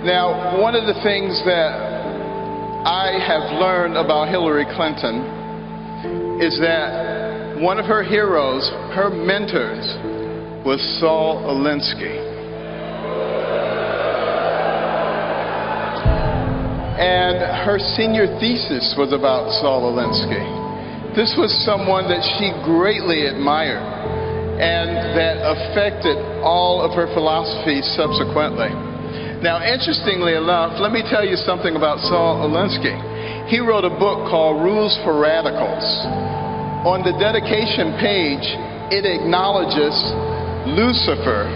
Now, one of the things that I have learned about Hillary Clinton is that one of her heroes, her mentors, was Saul Alinsky. And her senior thesis was about Saul Alinsky. This was someone that she greatly admired and that affected all of her philosophy subsequently. Now, interestingly enough, let me tell you something about Saul Alinsky. He wrote a book called Rules for Radicals. On the dedication page, it acknowledges Lucifer,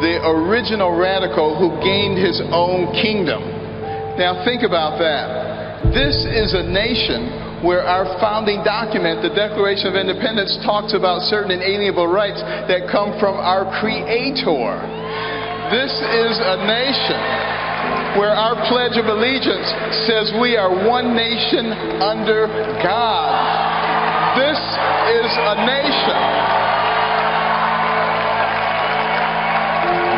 the original radical who gained his own kingdom. Now think about that. This is a nation where our founding document, the Declaration of Independence, talks about certain inalienable rights that come from our Creator. This is a nation where our Pledge of Allegiance says we are one nation under God. This is a nation.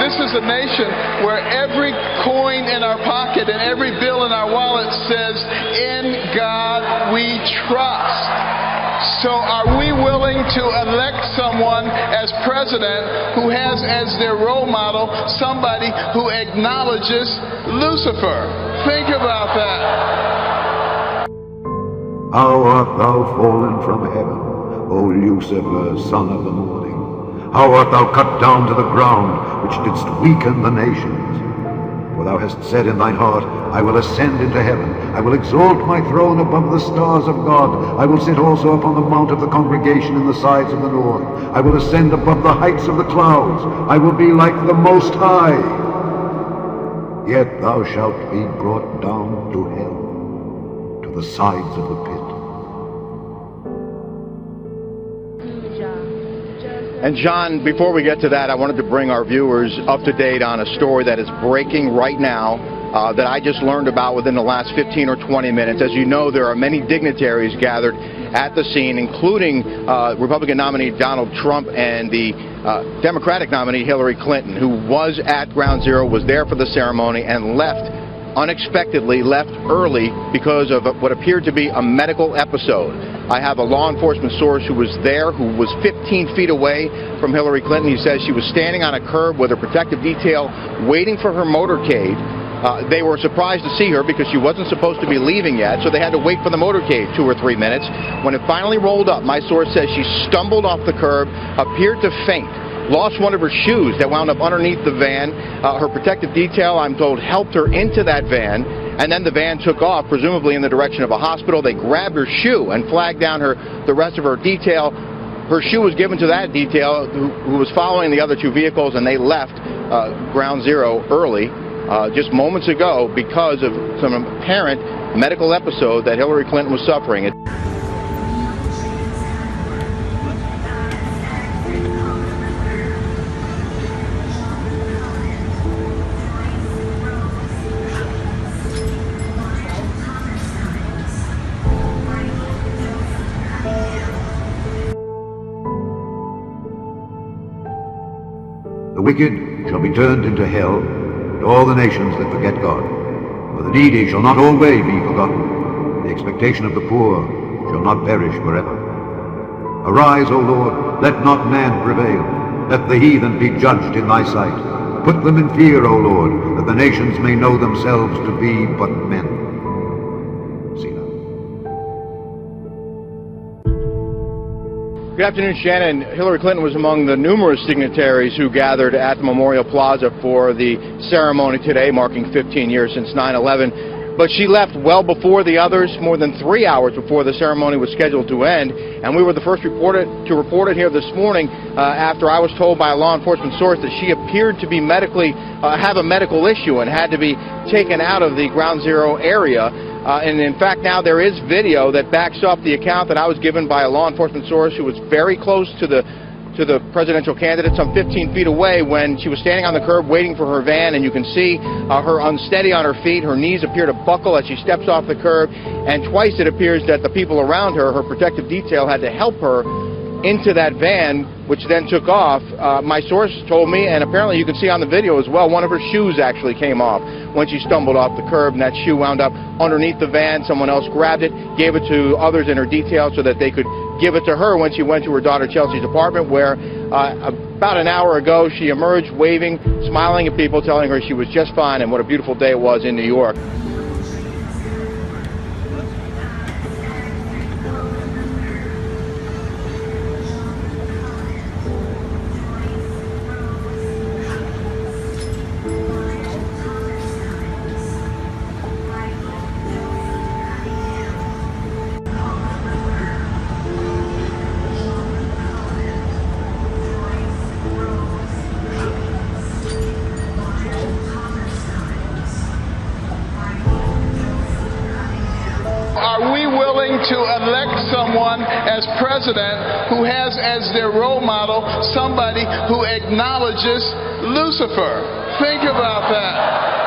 This is a nation where every coin in our pocket and every bill in our wallet says, "In God we trust." So are we willing to elect someone as president who has as their role model somebody who acknowledges Lucifer? Think about that. How art thou fallen from heaven, O Lucifer, son of the morning? How art thou cut down to the ground, which didst weaken the nations? For thou hast said in thine heart, I will ascend into heaven, I will exalt my throne above the stars of God, I will sit also upon the mount of the congregation in the sides of the north, I will ascend above the heights of the clouds, I will be like the Most High. Yet thou shalt be brought down to hell, to the sides of the pit. And John, before we get to that, I wanted to bring our viewers up to date on a story that is breaking right now that I just learned about within the last 15 or 20 minutes. As you know, there are many dignitaries gathered at the scene, including Republican nominee Donald Trump and the Democratic nominee Hillary Clinton, who was at Ground Zero, was there for the ceremony, and left unexpectedly, left early because of what appeared to be a medical episode. I have a law enforcement source who was there, who was 15 feet away from Hillary Clinton. He says she was standing on a curb with her protective detail waiting for her motorcade. They were surprised to see her because she wasn't supposed to be leaving yet, so they had to wait for the motorcade 2 or 3 minutes. When it finally rolled up, my source says she stumbled off the curb, appeared to faint, lost one of her shoes that wound up underneath the van. Her protective detail, I'm told, helped her into that van, and then the van took off, presumably in the direction of a hospital. They grabbed her shoe and flagged down the rest of her detail. Her shoe was given to that detail who was following the other 2 vehicles, and they left Ground Zero early just moments ago because of some apparent medical episode that Hillary Clinton was suffering. The wicked shall be turned into hell, and all the nations that forget God. For the needy shall not always be forgotten. The expectation of the poor shall not perish forever. Arise, O Lord, let not man prevail. Let the heathen be judged in thy sight. Put them in fear, O Lord, that the nations may know themselves to be but men. Good afternoon, Shannon. Hillary Clinton was among the numerous dignitaries who gathered at the Memorial Plaza for the ceremony today, marking 15 years since 9/11. But she left well before the others, more than 3 hours before the ceremony was scheduled to end. And we were the first to report it here this morning after I was told by a law enforcement source that she appeared to be have a medical issue and had to be taken out of the Ground Zero area. And in fact, now there is video that backs up the account that I was given by a law enforcement source who was very close to the presidential candidate, some 15 feet away, when she was standing on the curb waiting for her van, and you can see her unsteady on her feet. Her knees appear to buckle as she steps off the curb, and twice it appears that the people around her, her protective detail, had to help her into that van, which then took off. My source told me, and apparently you can see on the video as well, one of her shoes actually came off when she stumbled off the curb, and that shoe wound up underneath the van. Someone else grabbed it, gave it to others in her detail so that they could give it to her when she went to her daughter Chelsea's apartment, where about an hour ago she emerged waving, smiling at people, telling her she was just fine and what a beautiful day it was in New York. Are we willing to elect someone as president who has as their role model somebody who acknowledges Lucifer? Think about that.